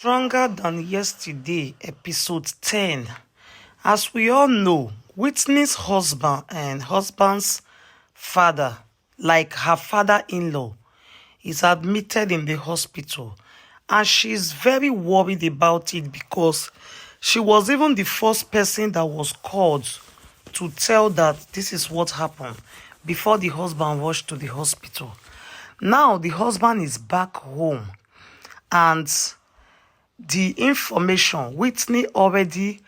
Stronger Than Yesterday, episode 10. As we all know, Whitney's husband and husband's father, like her father-in-law, is admitted in the hospital, and she's very worried about it because she was even the first person that was called to tell that this is what happened before the husband rushed to the hospital. Now the husband is back home, and the information, Whitney already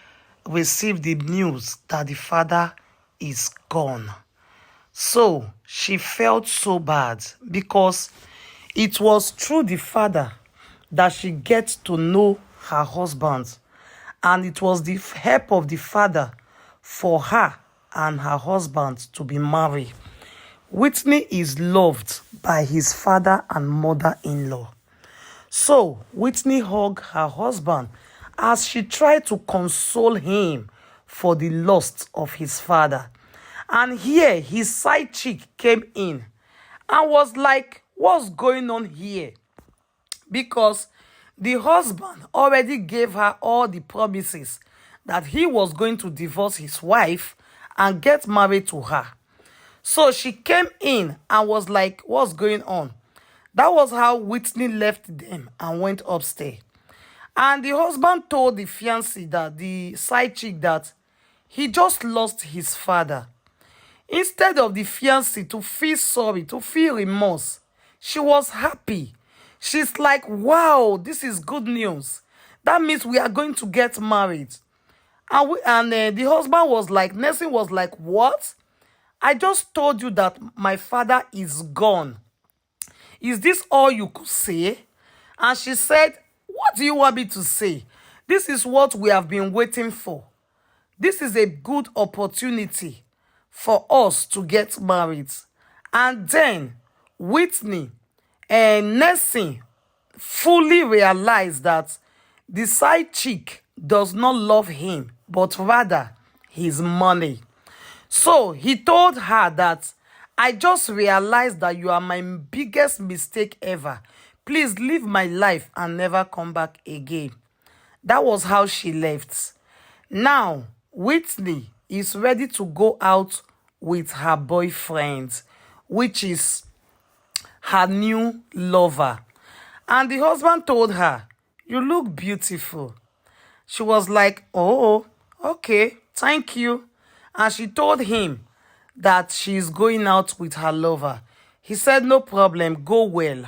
received the news that the father is gone. So she felt so bad because it was through the father that she gets to know her husband, and it was the help of the father for her and her husband to be married. Whitney is loved by his father and mother-in-law. So Whitney hugged her husband as she tried to console him for the loss of his father. And here his side chick came in and was like, what's going on here? Because the husband already gave her all the promises that he was going to divorce his wife and get married to her. So she came in and was like, what's going on? That was how Whitney left them and went upstairs. And the husband told the fiancé, that the side chick, that he just lost his father. Instead of the fiancé to feel sorry, to feel remorse, she was happy. She's like, wow, this is good news. That means we are going to get married. And the husband was like, Nelson was like, what? I just told you that my father is gone. Is this all you could say? And she said, what do you want me to say? This is what we have been waiting for. This is a good opportunity for us to get married. And then Whitney and Nelson fully realized that the side chick does not love him, but rather his money. So he told her that, I just realized that you are my biggest mistake ever. Please leave my life and never come back again. That was how she left. Now, Whitney is ready to go out with her boyfriend, which is her new lover. And the husband told her, you look beautiful. She was like, oh, okay, thank you. And she told him that she is going out with her lover. He said, no problem, go well.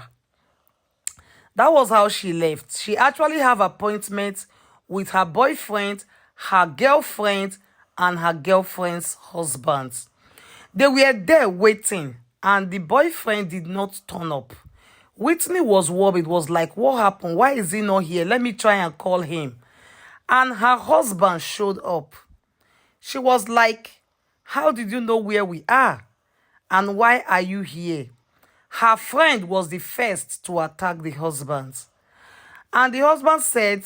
That was how she left. She actually have appointments with her boyfriend, her girlfriend, and her girlfriend's husband. They were there waiting, and the boyfriend did not turn up. Whitney was worried, was like, what happened? Why is he not here? Let me try and call him. And her husband showed up. She was like, how did you know where we are? And why are you here? Her friend was the first to attack the husband. And the husband said,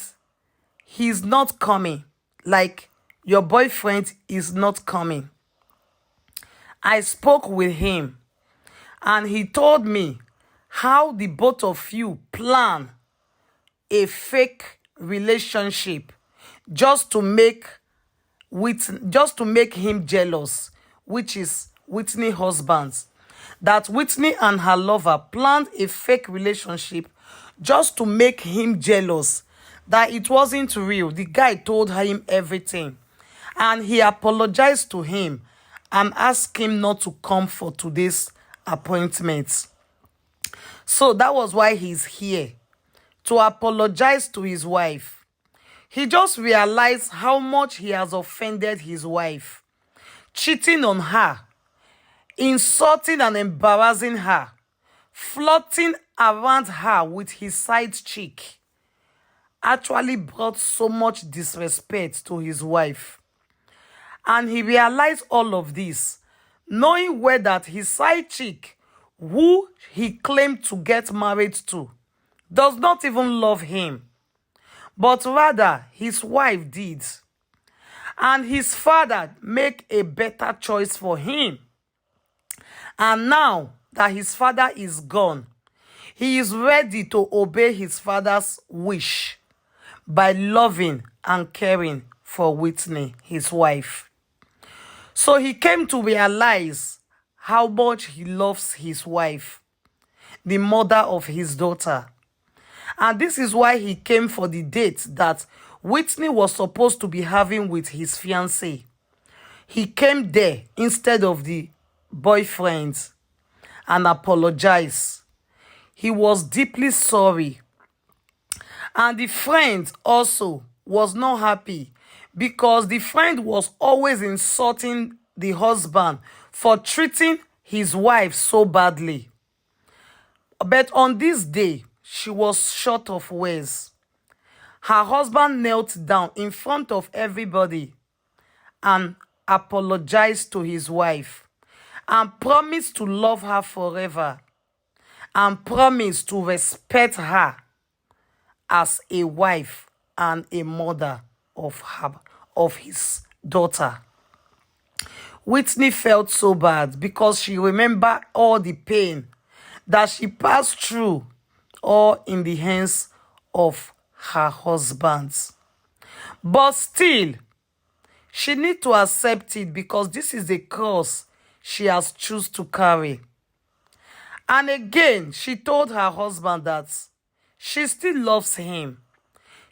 he's not coming. Like, your boyfriend is not coming. I spoke with him, and he told me how the both of you plan a fake relationship just to make him jealous, which is Whitney's husband. That Whitney and her lover planned a fake relationship just to make him jealous, that it wasn't real. The guy told him everything, and he apologized to him and asked him not to come for today's appointment. So that was why he's here, to apologize to his wife. He just realized how much he has offended his wife, cheating on her, insulting and embarrassing her, flirting around her with his side chick. Actually brought so much disrespect to his wife. And he realized all of this, knowing well that his side chick, who he claimed to get married to, does not even love him, but rather his wife did. And his father make a better choice for him. And now that his father is gone, he is ready to obey his father's wish by loving and caring for Whitney, his wife. So he came to realize how much he loves his wife, the mother of his daughter. And this is why he came for the date that Whitney was supposed to be having with his fiancée. He came there instead of the boyfriend and apologized. He was deeply sorry. And the friend also was not happy because the friend was always insulting the husband for treating his wife so badly. But on this day, she was short of words. Her husband knelt down in front of everybody and apologized to his wife and promised to love her forever and promised to respect her as a wife and a mother of his daughter. Whitney felt so bad because she remembered all the pain that she passed through, all in the hands of her husband. But still, she needs to accept it because this is the cross she has chosen to carry. And again, she told her husband that she still loves him.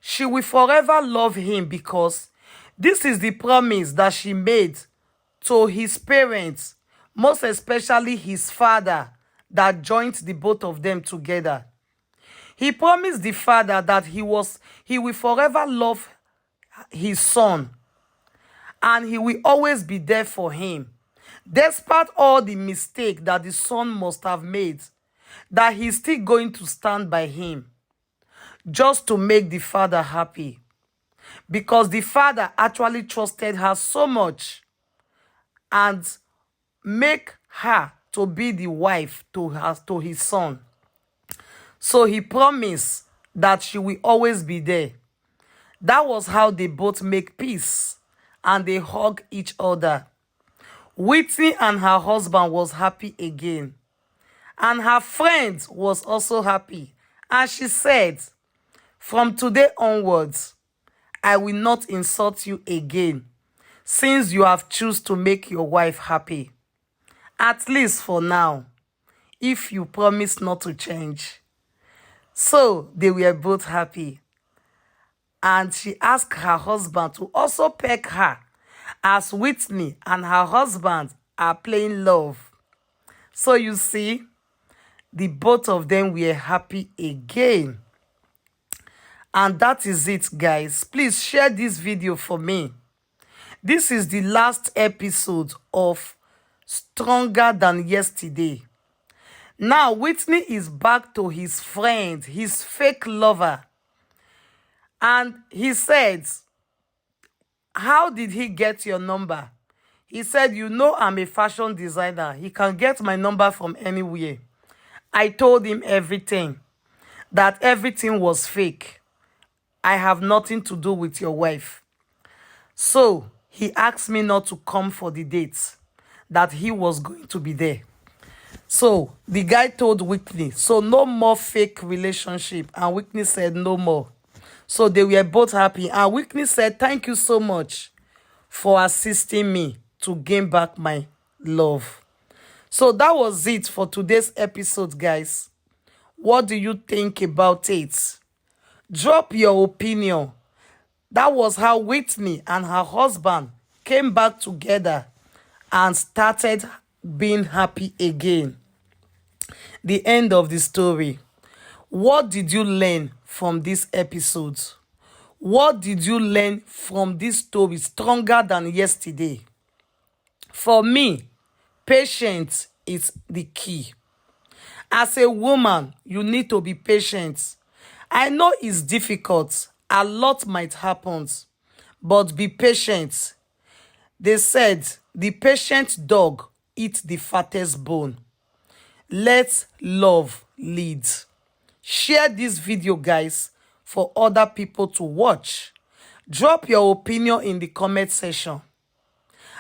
She will forever love him because this is the promise that she made to his parents, most especially his father that joined the both of them together. He promised the father that he will forever love his son and he will always be there for him. Despite all the mistake that the son must have made, that he's still going to stand by him just to make the father happy. Because the father actually trusted her so much and make her to be the wife to his son. So he promised that she will always be there. That was how they both make peace and they hug each other. Whitney and her husband was happy again. And her friend was also happy. And she said, "From today onwards, I will not insult you again, since you have chosen to make your wife happy. At least for now, if you promise not to change." So they were both happy. And she asked her husband to also peck her, as Whitney and her husband are playing love. So you see, the both of them were happy again. And that is it, guys. Please share this video for me. This is the last episode of Stronger Than Yesterday. Now, Whitney is back to his friend, his fake lover. And he said, "How did he get your number?" He said, "You know I'm a fashion designer. He can get my number from anywhere." I told him everything, that everything was fake. I have nothing to do with your wife. So he asked me not to come for the date, that he was going to be there. So the guy told Whitney, so no more fake relationship. And Whitney said no more. So they were both happy. And Whitney said, "Thank you so much for assisting me to gain back my love." So that was it for today's episode, guys. What do you think about it? Drop your opinion. That was how Whitney and her husband came back together and started being happy again. The end of the story. What did you learn from this episode? What did you learn from this story, Stronger Than Yesterday? For me, patience is the key. As a woman, you need to be patient. I know it's difficult. A lot might happen, but be patient. They said, the patient dog eats the fattest bone. Let love lead. Share this video, guys, for other people to watch. Drop your opinion in the comment section.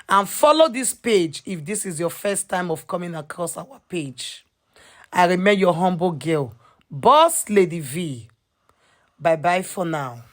And follow this page if this is your first time of coming across our page. I remain your humble girl, Boss Lady V. Bye-bye for now.